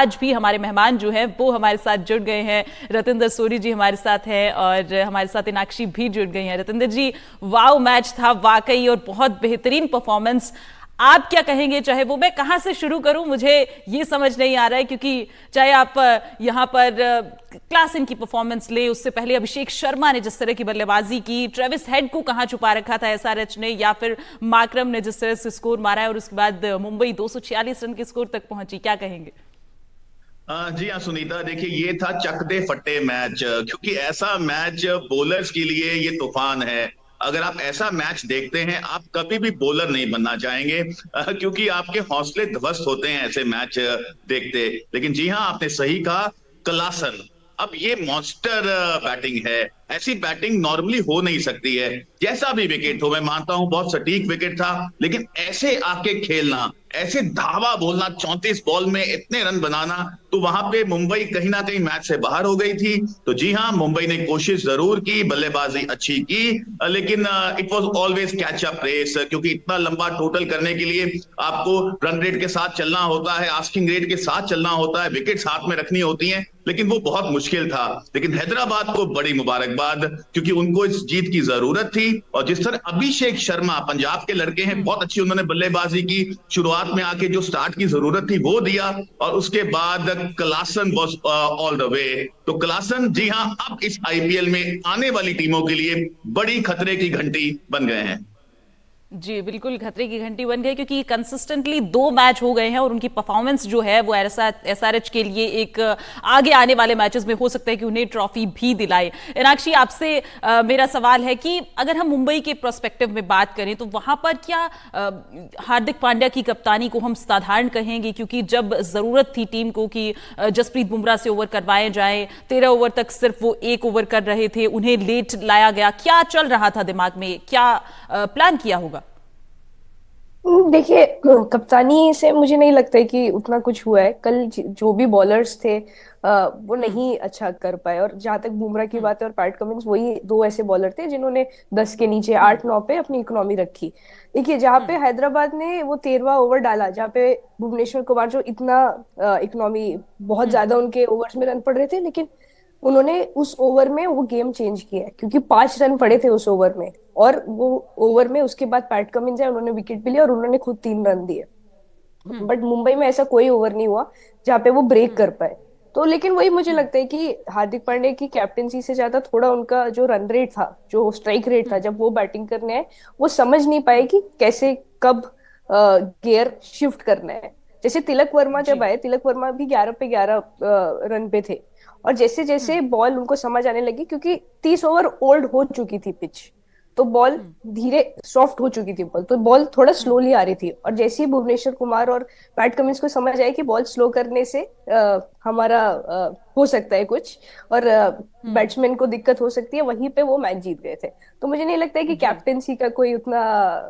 आज भी हमारे मेहमान जो हैं वो हमारे साथ जुड़ गए हैं। रतिंदर सोरी जी हमारे साथ हैं और हमारे साथ इनाक्षी भी जुड़ गई हैं। रतिंदर जी, वाव मैच था वाकई और बहुत बेहतरीन परफॉर्मेंस। आप क्या कहेंगे? चाहे वो मैं कहां से शुरू करूं, मुझे ये समझ नहीं आ रहा है, क्योंकि चाहे आप यहां पर क्लासन की परफॉर्मेंस ले, उससे पहले अभिषेक शर्मा ने जिस तरह की बल्लेबाजी की, ट्रेविस हेड को कहां छुपा रखा था एसआरएच ने, या फिर मार्करम ने जिस तरह से स्कोर मारा है और उसके बाद मुंबई 246 रन के स्कोर तक पहुंची, क्या कहेंगे? जी हाँ सुनीता, देखिए ये था चक दे फटे मैच, क्योंकि ऐसा मैच बॉलर्स के लिए ये तूफान है। अगर आप ऐसा मैच देखते हैं आप कभी भी बॉलर नहीं बनना चाहेंगे, क्योंकि आपके हौसले ध्वस्त होते हैं ऐसे मैच देखते। लेकिन जी हाँ, आपने सही कहा, क्लासन अब ये मॉन्स्टर बैटिंग है। ऐसी बैटिंग नॉर्मली हो नहीं सकती है। जैसा भी विकेट हो, मैं मानता हूं बहुत सटीक विकेट था, लेकिन ऐसे आके खेलना, ऐसे धावा बोलना, 34 बॉल में इतने रन बनाना, तो वहां पे मुंबई कहीं ना कहीं मैच से बाहर हो गई थी। तो जी हाँ, मुंबई ने कोशिश जरूर की, बल्लेबाजी अच्छी की, लेकिन it was always catch up race, क्योंकि इतना लंबा टोटल करने के लिए आपको रन रेट के साथ चलना होता है, आस्किंग रेट के साथ चलना होता है, विकेट्स हाथ में रखनी होती हैं, लेकिन वो बहुत मुश्किल था। लेकिन हैदराबाद को बड़ी मुबारकबाद, क्योंकि उनको इस जीत की जरूरत थी। और जिस तरह अभिषेक शर्मा, पंजाब के लड़के हैं, बहुत अच्छी उन्होंने बल्लेबाजी की, शुरुआत में आके जो स्टार्ट की जरूरत थी वो दिया, और उसके बाद Klaasen was all the way. तो क्लासन जी हाँ, अब इस आईपीएल में आने वाली टीमों के लिए बड़ी खतरे की घंटी बन गए हैं। जी बिल्कुल, खतरे की घंटी बन गई, क्योंकि कंसिस्टेंटली 2 मैच हो गए हैं और उनकी परफॉर्मेंस जो है वो एसआरएच के लिए एक आगे आने वाले मैचेस में हो सकता है कि उन्हें ट्रॉफी भी दिलाए। इनाक्षी, आपसे मेरा सवाल है कि अगर हम मुंबई के प्रोस्पेक्टिव में बात करें तो वहां पर क्या हार्दिक पांड्या की कप्तानी को हम साधारण कहेंगे? क्योंकि जब जरूरत थी टीम को कि जसप्रीत बुमराह से ओवर करवाए जाए, 13 ओवर तक सिर्फ वो 1 ओवर कर रहे थे, उन्हें लेट लाया गया। क्या चल रहा था दिमाग में, क्या प्लान किया होगा? देखिए, कप्तानी से मुझे नहीं लगता है कि उतना कुछ हुआ है। कल जो भी बॉलर्स थे वो नहीं अच्छा कर पाए। और जहां तक बुमराह की बात है और पैट कमिंस, वही दो ऐसे बॉलर थे जिन्होंने 10 के नीचे 8-9 पे अपनी इकोनॉमी रखी। देखिए, जहाँ पे हैदराबाद ने वो 13वां ओवर डाला, जहाँ पे भुवनेश्वर कुमार जो इतना इकोनॉमी, बहुत ज्यादा उनके ओवर्स में रन पड़ रहे थे, लेकिन उन्होंने उस ओवर में वो गेम चेंज किया है, क्योंकि 5 रन पड़े थे उस ओवर में। और वो ओवर में उसके बाद पैट कमिंस है, उन्होंने विकेट भी लिया और उन्होंने खुद 3 रन दिए। बट मुंबई में ऐसा कोई ओवर नहीं हुआ जहाँ पे वो ब्रेक कर पाए। तो लेकिन वही मुझे लगता है कि हार्दिक पांड्या की कैप्टेंसी से ज्यादा थोड़ा उनका जो रन रेट था, जो स्ट्राइक रेट था, जब वो बैटिंग करने आए, वो समझ नहीं पाए कि कैसे कब गियर शिफ्ट करना है। जैसे तिलक वर्मा जब जी। आए, तिलक वर्मा भी 11 पे 11 रन पे थे। और जैसे जैसे बॉल उनको समझ आने लगी, क्योंकि 30 ओवर ओल्ड हो चुकी थी पिच, तो बॉल धीरे सॉफ्ट हो चुकी थी बॉल, तो बॉल थोड़ा स्लोली आ रही थी। और जैसे ही भुवनेश्वर कुमार और पैट कमिंस को समझ आया कि बॉल स्लो करने से हमारा हो सकता है कुछ, और बैट्समैन को दिक्कत हो सकती है, वहीं पे वो मैच जीत गए थे। तो मुझे नहीं लगता है कि जी। कैप्टेंसी का कोई उतना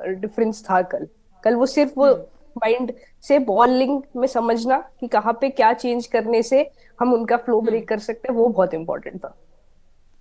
डिफरेंस था कल। कल वो सिर्फ वो माइंड से बॉलिंग में समझना कि कहाँ पे क्या चेंज करने से हम उनका फ्लो ब्रेक कर सकते हैं, वो बहुत इंपॉर्टेंट था।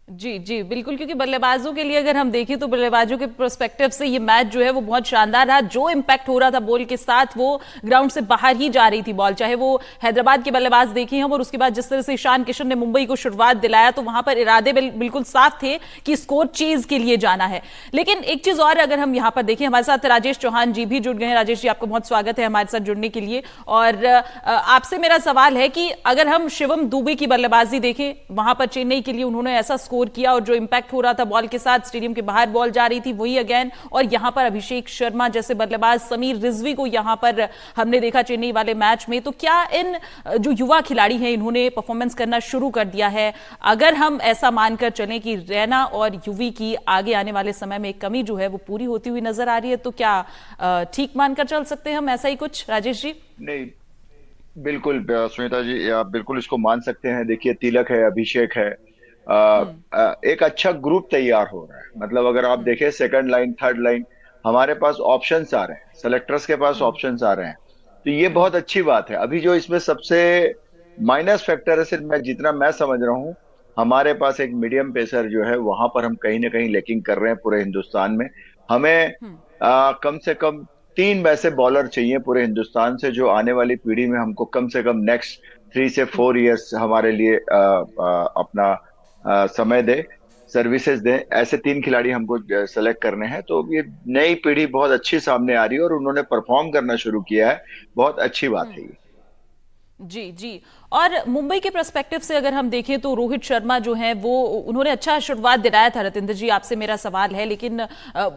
जी जी बिल्कुल, क्योंकि बल्लेबाजों के लिए अगर हम देखें तो बल्लेबाजों के पर्सपेक्टिव से ये मैच जो है वो बहुत शानदार रहा। जो इम्पैक्ट हो रहा था बॉल के साथ, वो ग्राउंड से बाहर ही जा रही थी बॉल। चाहे वो हैदराबाद के बल्लेबाज देखें हम, और उसके बाद जिस तरह से ईशान किशन ने मुंबई को शुरुआत दिलाया, तो वहां पर इरादे बिल्कुल साफ थे कि स्कोर चेज के लिए जाना है। लेकिन एक चीज और अगर हम यहाँ पर देखें, हमारे साथ राजेश चौहान जी भी जुड़ गए हैं। राजेश जी, आपका बहुत स्वागत है हमारे साथ जुड़ने के लिए। और आपसे मेरा सवाल है कि अगर हम शिवम दुबे की बल्लेबाजी देखें, वहां पर चेन्नई के लिए उन्होंने ऐसा स्कोर किया, और जो इंपैक्ट हो रहा था बॉल के साथ, स्टेडियम के बाहर बॉल जा रही थी, वही अगेन। और यहां पर अभिषेक शर्मा जैसे बल्लेबाज, समीर रिजवी को यहां पर हमने देखा चेन्नई वाले मैच में। तो क्या इन जो युवा खिलाड़ी हैं, इन्होंने परफॉर्मेंस करना शुरू कर दिया है? अगर हम ऐसा मानकर चलें कि रैना और युवी की आगे आने वाले समय में कमी जो है वो पूरी होती हुई नजर आ रही है, तो क्या ठीक मानकर चल सकते हैं हम ऐसा ही कुछ? राजेश जी। नहीं, बिल्कुल सुनीता जी, आप बिल्कुल इसको मान सकते हैं। देखिए, तिलक है, अभिषेक है, एक अच्छा ग्रुप तैयार हो रहा है। मतलब अगर आप देखें सेकंड लाइन, थर्ड लाइन, हमारे पास ऑप्शंस आ रहे हैं, सेलेक्टर्स के पास ऑप्शंस आ रहे हैं। तो ये बहुत अच्छी बात है। अभी जो इसमें सबसे माइनस फैक्टर है, सिर्फ मैं जितना मैं समझ रहा हूँ, हमारे पास एक मीडियम पेसर जो है, वहां पर हम कहीं ना कहीं लैकिंग कर रहे हैं पूरे हिंदुस्तान में। हमें कम से कम तीन वैसे बॉलर चाहिए पूरे हिंदुस्तान से जो आने वाली पीढ़ी में हमको कम से कम नेक्स्ट 3 से 4 इयर्स हमारे लिए अपना समय दे, सर्विसेज दें। ऐसे तीन खिलाड़ी हमको सेलेक्ट करने हैं। तो ये नई पीढ़ी बहुत अच्छी सामने आ रही है और उन्होंने परफॉर्म करना शुरू किया है। बहुत अच्छी बात है ये। जी जी। और मुंबई के पर्सपेक्टिव से अगर हम देखें तो रोहित शर्मा जो है वो उन्होंने अच्छा शुरुआत दिलाया था। रतिंदर जी, आपसे मेरा सवाल है, लेकिन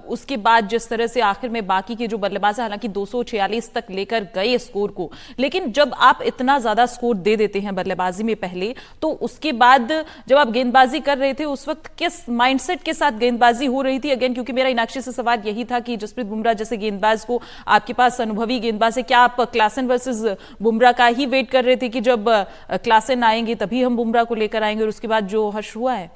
उसके बाद जिस तरह से आखिर में बाकी के जो बल्लेबाज हालांकि 246 तक लेकर गए स्कोर को, लेकिन जब आप इतना ज्यादा स्कोर दे देते हैं बल्लेबाजी में पहले, तो उसके बाद जब आप गेंदबाजी कर रहे थे उस वक्त किस माइंडसेट के साथ गेंदबाजी हो रही थी? अगेन, क्योंकि मेरा इनाक्षी से सवाल यही था कि जसप्रीत बुमराह जैसे गेंदबाज को, आपके पास अनुभवी गेंदबाज है, क्या आप क्लासन वर्सेस बुमराह का ही वेट कर रहे थे कि जब क्लासन आएंगे तभी हम बुमराह को लेकर आएंगे, और उसके बाद जो हर्ष हुआ है?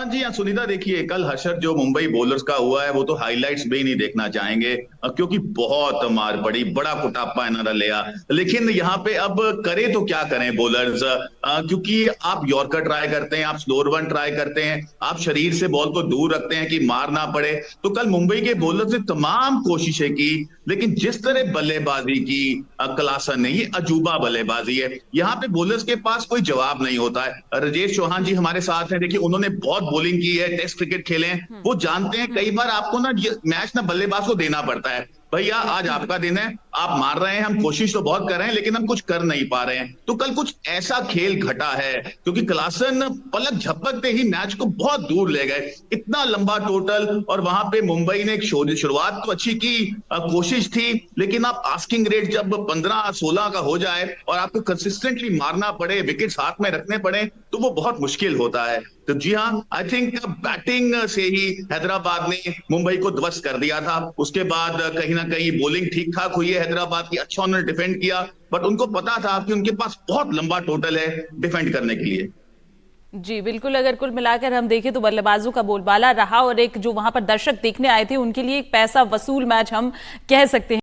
जी हाँ सुनीता, देखिए कल हशर जो मुंबई बॉलर्स का हुआ है वो तो हाइलाइट्स में ही नहीं देखना चाहेंगे, क्योंकि बहुत मार पड़ी, बड़ा कुटापा इन्होंने लिया। लेकिन यहाँ पे अब करे तो क्या करें बॉलर्स, क्योंकि आप यॉर्कर ट्राई करते हैं, आप स्लोअर वन ट्राई करते हैं, आप शरीर से बॉल को दूर रखते हैं कि मार ना पड़े। तो कल मुंबई के बॉलर्स ने तमाम कोशिशें की, लेकिन जिस तरह बल्लेबाजी की क्लासन ने, ये अजूबा बल्लेबाजी है। यहाँ पे बॉलर्स के पास कोई जवाब नहीं होता है। राजेश चौहान जी हमारे साथ हैं, देखिए उन्होंने बहुत बॉलिंग की है, टेस्ट क्रिकेट खेले हैं, वो जानते हैं कई बार आपको ना मैच ना बल्लेबाज को देना पड़ता है, भैया आज आपका दिन है, आप मार रहे हैं, हम कोशिश तो बहुत कर रहे हैं लेकिन हम कुछ कर नहीं पा रहे हैं। तो कल कुछ ऐसा खेल घटा है, क्योंकि क्लासन पलक झपकते ही मैच को बहुत दूर ले गए, इतना लंबा टोटल। और वहां पे मुंबई ने एक शुरुआत तो अच्छी की, कोशिश थी, लेकिन आप आस्किंग रेट जब 15-16 का हो जाए और आपको कंसिस्टेंटली मारना पड़े, विकेट्स हाथ में रखने पड़े, तो वो बहुत मुश्किल होता है। तो जी हाँ, आई थिंक बैटिंग से ही हैदराबाद ने मुंबई को ध्वस्त कर दिया था। उसके बाद कहीं ना कहीं बॉलिंग ठीक ठाक हुई है हैदराबाद की, अच्छा उन्होंने डिफेंड किया, बट उनको पता था कि उनके पास बहुत लंबा टोटल है डिफेंड करने के लिए। जी बिल्कुल, अगर कुल मिलाकर हम देखें तो बल्लेबाजों का बोलबाला रहा, और एक जो वहां पर दर्शक देखने आए थे उनके लिए एक पैसा वसूल मैच हम कह सकते हैं।